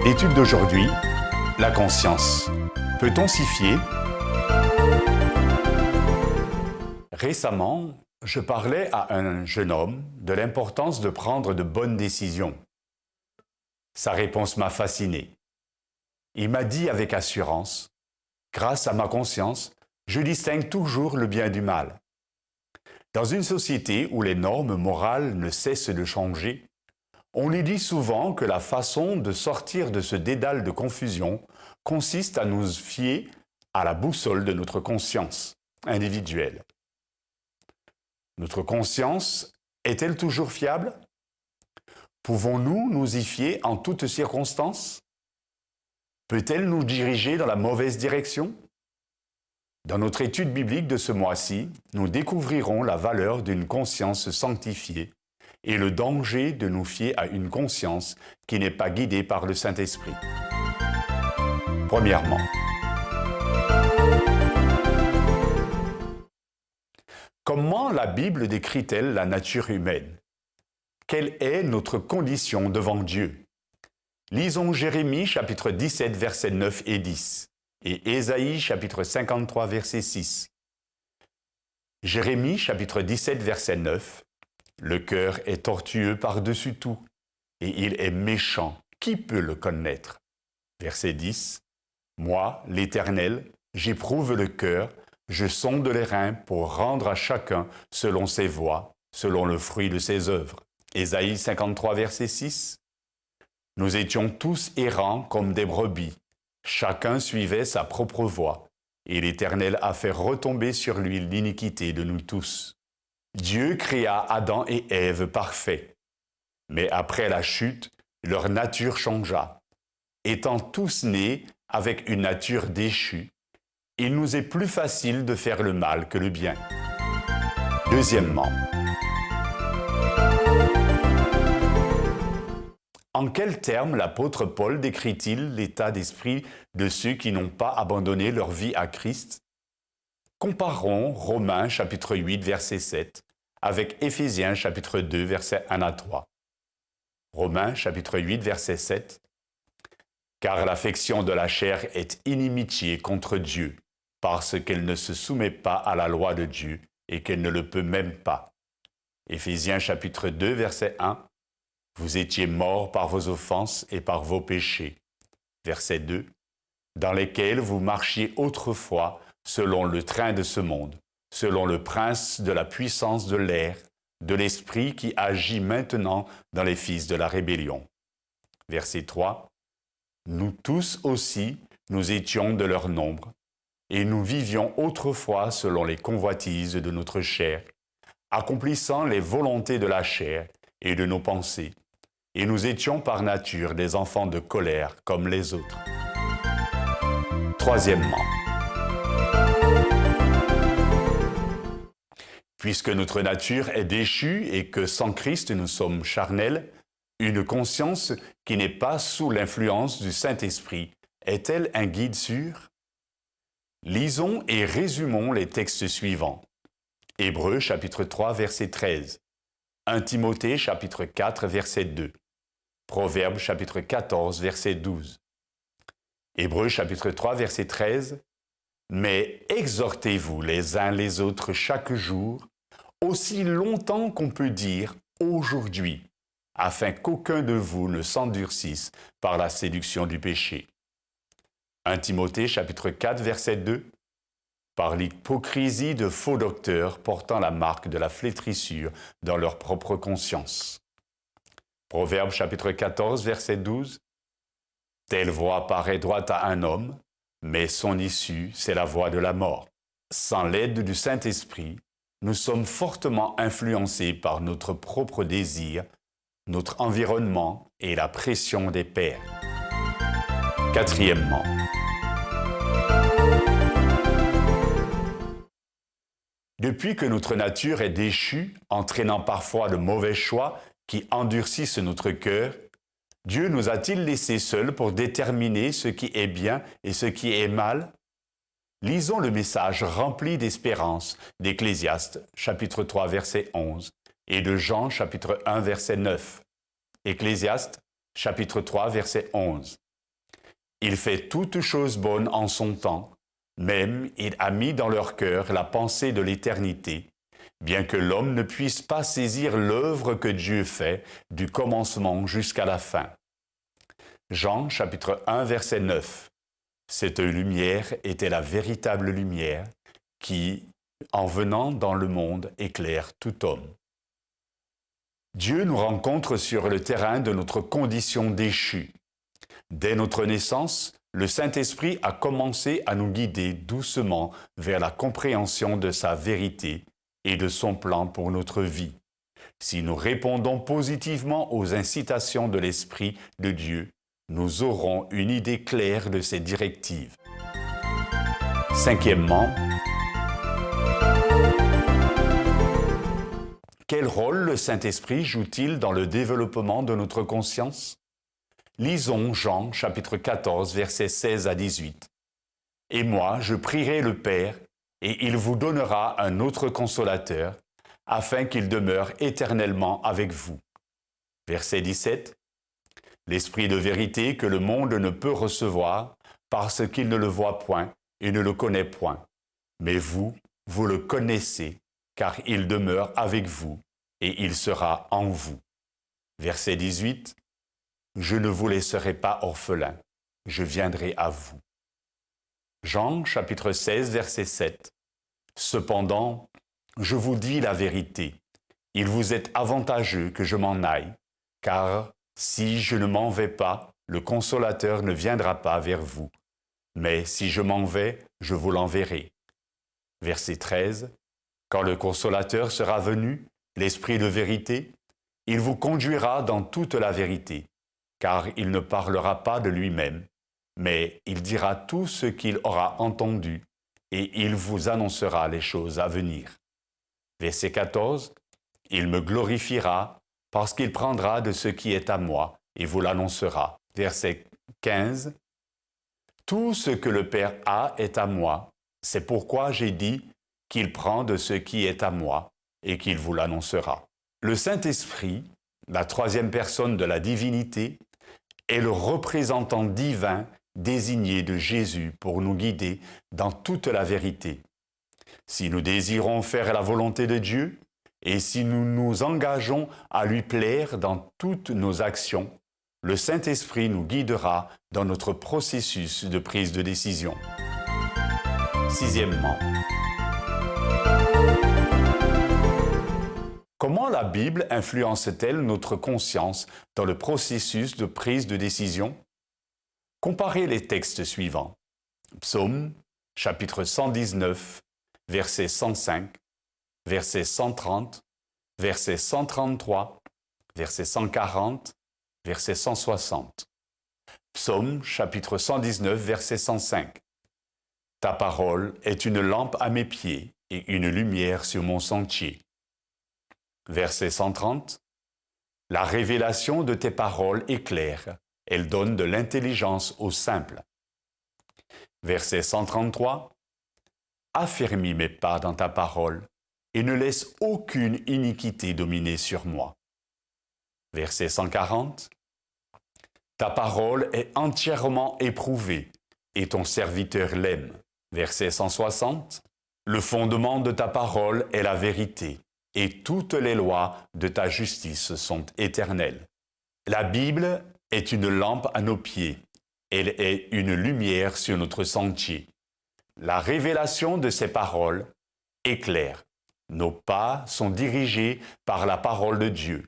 Étude d'aujourd'hui, la conscience. Peut-on s'y fier? Récemment, je parlais à un jeune homme de l'importance de prendre de bonnes décisions. Sa réponse m'a fasciné. Il m'a dit avec assurance, « Grâce à ma conscience, je distingue toujours le bien du mal. » Dans une société où les normes morales ne cessent de changer, on lui dit souvent que la façon de sortir de ce dédale de confusion consiste à nous fier à la boussole de notre conscience individuelle. Notre conscience est-elle toujours fiable? Pouvons-nous nous y fier en toutes circonstances? Peut-elle nous diriger dans la mauvaise direction? Dans notre étude biblique de ce mois-ci, nous découvrirons la valeur d'une conscience sanctifiée et le danger de nous fier à une conscience qui n'est pas guidée par le Saint-Esprit. Premièrement, comment la Bible décrit-elle la nature humaine? Quelle est notre condition devant Dieu? Lisons Jérémie chapitre 17, versets 9 et 10 et Ésaïe chapitre 53, verset 6. Jérémie chapitre 17, verset 9. Le cœur est tortueux par-dessus tout, et il est méchant. Qui peut le connaître? Verset 10. Moi, l'Éternel, j'éprouve le cœur, je sonde les reins pour rendre à chacun selon ses voies, selon le fruit de ses œuvres. Ésaïe 53, verset 6. Nous étions tous errants comme des brebis. Chacun suivait sa propre voie, et l'Éternel a fait retomber sur lui l'iniquité de nous tous. Dieu créa Adam et Ève parfaits. Mais après la chute, leur nature changea. Étant tous nés avec une nature déchue, il nous est plus facile de faire le mal que le bien. Deuxièmement, en quels termes l'apôtre Paul décrit-il l'état d'esprit de ceux qui n'ont pas abandonné leur vie à Christ? Comparons Romains chapitre 8, verset 7 avec Éphésiens chapitre 2, versets 1 à 3. Romains chapitre 8, verset 7. Car l'affection de la chair est inimitié contre Dieu, parce qu'elle ne se soumet pas à la loi de Dieu et qu'elle ne le peut même pas. Éphésiens chapitre 2, verset 1. Vous étiez morts par vos offenses et par vos péchés. Verset 2. Dans lesquels vous marchiez autrefois selon le train de ce monde, selon le prince de la puissance de l'air, de l'esprit qui agit maintenant dans les fils de la rébellion. Verset 3. Nous tous aussi, nous étions de leur nombre, et nous vivions autrefois selon les convoitises de notre chair, accomplissant les volontés de la chair et de nos pensées, et nous étions par nature des enfants de colère comme les autres. Troisièmement, puisque notre nature est déchue et que sans Christ nous sommes charnels, une conscience qui n'est pas sous l'influence du Saint-Esprit est-elle un guide sûr? Lisons et résumons les textes suivants. Hébreux chapitre 3 verset 13, 1 Timothée chapitre 4 verset 2, Proverbes chapitre 14 verset 12. Hébreux chapitre 3 verset 13. Mais exhortez-vous les uns les autres chaque jour, aussi longtemps qu'on peut dire aujourd'hui, afin qu'aucun de vous ne s'endurcisse par la séduction du péché. 1 Timothée chapitre 4 verset 2. Par l'hypocrisie de faux docteurs portant la marque de la flétrissure dans leur propre conscience. Proverbes chapitre 14 verset 12. Telle voie paraît droite à un homme, mais son issue, c'est la voie de la mort. Sans l'aide du Saint-Esprit, nous sommes fortement influencés par notre propre désir, notre environnement et la pression des pairs. Quatrièmement, depuis que notre nature est déchue, entraînant parfois de mauvais choix qui endurcissent notre cœur, Dieu nous a-t-il laissés seuls pour déterminer ce qui est bien et ce qui est mal? Lisons le message rempli d'espérance d'Ecclésiaste, chapitre 3, verset 11, et de Jean, chapitre 1, verset 9. Ecclésiaste, chapitre 3, verset 11. Il fait toutes choses bonnes en son temps, même il a mis dans leur cœur la pensée de l'éternité, bien que l'homme ne puisse pas saisir l'œuvre que Dieu fait du commencement jusqu'à la fin. Jean chapitre 1 verset 9. Cette lumière était la véritable lumière qui, en venant dans le monde, éclaire tout homme. Dieu nous rencontre sur le terrain de notre condition déchue. Dès notre naissance, le Saint-Esprit a commencé à nous guider doucement vers la compréhension de sa vérité et de son plan pour notre vie. Si nous répondons positivement aux incitations de l'Esprit de Dieu, nous aurons une idée claire de ses directives. Cinquièmement, quel rôle le Saint-Esprit joue-t-il dans le développement de notre conscience? Lisons Jean chapitre 14, versets 16 à 18. « Et moi, je prierai le Père, et il vous donnera un autre consolateur, afin qu'il demeure éternellement avec vous. » Verset 17. « L'Esprit de vérité que le monde ne peut recevoir, parce qu'il ne le voit point et ne le connaît point. Mais vous, vous le connaissez, car il demeure avec vous, et il sera en vous. » Verset 18. « Je ne vous laisserai pas orphelins, je viendrai à vous. » Jean chapitre 16, verset 7. « Cependant, je vous dis la vérité, il vous est avantageux que je m'en aille, car si je ne m'en vais pas, le Consolateur ne viendra pas vers vous. Mais si je m'en vais, je vous l'enverrai. » Verset 13. « Quand le Consolateur sera venu, l'Esprit de vérité, il vous conduira dans toute la vérité, car il ne parlera pas de lui-même, mais il dira tout ce qu'il aura entendu, et il vous annoncera les choses à venir. » Verset 14. « Il me glorifiera, parce qu'il prendra de ce qui est à moi, et vous l'annoncera. » Verset 15. « Tout ce que le Père a est à moi, c'est pourquoi j'ai dit qu'il prend de ce qui est à moi, et qu'il vous l'annoncera. » Le Saint-Esprit, la troisième personne de la divinité, est le représentant divin désigné de Jésus pour nous guider dans toute la vérité. Si nous désirons faire la volonté de Dieu, et si nous nous engageons à lui plaire dans toutes nos actions, le Saint-Esprit nous guidera dans notre processus de prise de décision. Sixièmement, comment la Bible influence-t-elle notre conscience dans le processus de prise de décision? Comparez les textes suivants. Psaume, chapitre 119, verset 105, verset 130, verset 133, verset 140, verset 160. Psaume, chapitre 119, verset 105. « Ta parole est une lampe à mes pieds et une lumière sur mon sentier. » Verset 130. « La révélation de tes paroles est claire, elle donne de l'intelligence aux simples. » Verset 133. « Affermis mes pas dans ta parole, et ne laisse aucune iniquité dominer sur moi. » Verset 140. « Ta parole est entièrement éprouvée, et ton serviteur l'aime. » Verset 160. « Le fondement de ta parole est la vérité, et toutes les lois de ta justice sont éternelles. » La Bible est une lampe à nos pieds, elle est une lumière sur notre sentier. La révélation de ces paroles est claire. Nos pas sont dirigés par la parole de Dieu.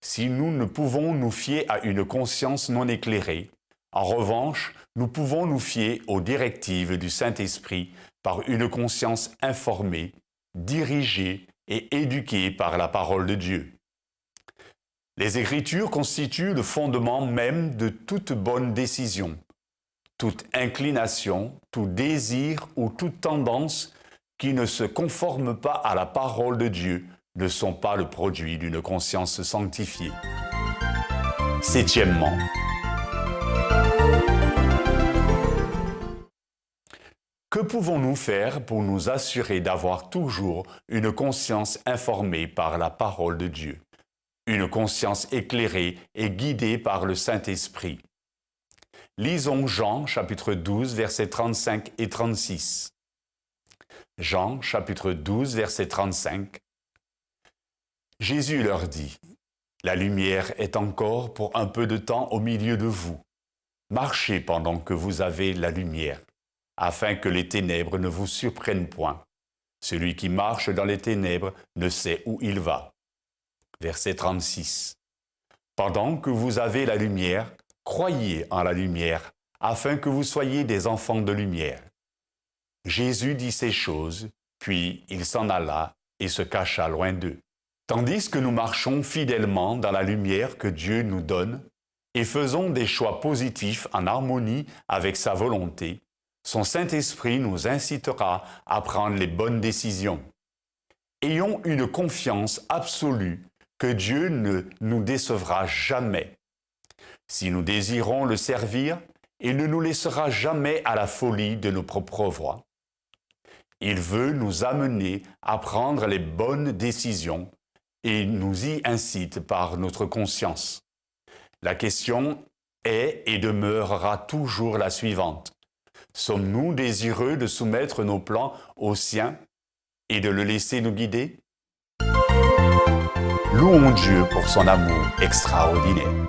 Si nous ne pouvons nous fier à une conscience non éclairée, en revanche, nous pouvons nous fier aux directives du Saint-Esprit par une conscience informée, dirigée et éduquée par la parole de Dieu. Les Écritures constituent le fondement même de toute bonne décision. Toute inclination, tout désir ou toute tendance qui ne se conforment pas à la parole de Dieu ne sont pas le produit d'une conscience sanctifiée. Septièmement, que pouvons-nous faire pour nous assurer d'avoir toujours une conscience informée par la parole de Dieu, une conscience éclairée et guidée par le Saint-Esprit? Lisons Jean chapitre 12, versets 35 et 36. Jean chapitre 12, verset 35. Jésus leur dit, « La lumière est encore pour un peu de temps au milieu de vous. Marchez pendant que vous avez la lumière, afin que les ténèbres ne vous surprennent point. Celui qui marche dans les ténèbres ne sait où il va. » Verset 36. Pendant que vous avez la lumière, croyez en la lumière, afin que vous soyez des enfants de lumière. Jésus dit ces choses, puis il s'en alla et se cacha loin d'eux. Tandis que nous marchons fidèlement dans la lumière que Dieu nous donne et faisons des choix positifs en harmonie avec sa volonté, son Saint-Esprit nous incitera à prendre les bonnes décisions. Ayons une confiance absolue que Dieu ne nous décevra jamais. Si nous désirons le servir, il ne nous laissera jamais à la folie de nos propres voies. Il veut nous amener à prendre les bonnes décisions et nous y incite par notre conscience. La question est et demeurera toujours la suivante. Sommes-nous désireux de soumettre nos plans aux siens et de le laisser nous guider? Louons Dieu pour son amour extraordinaire.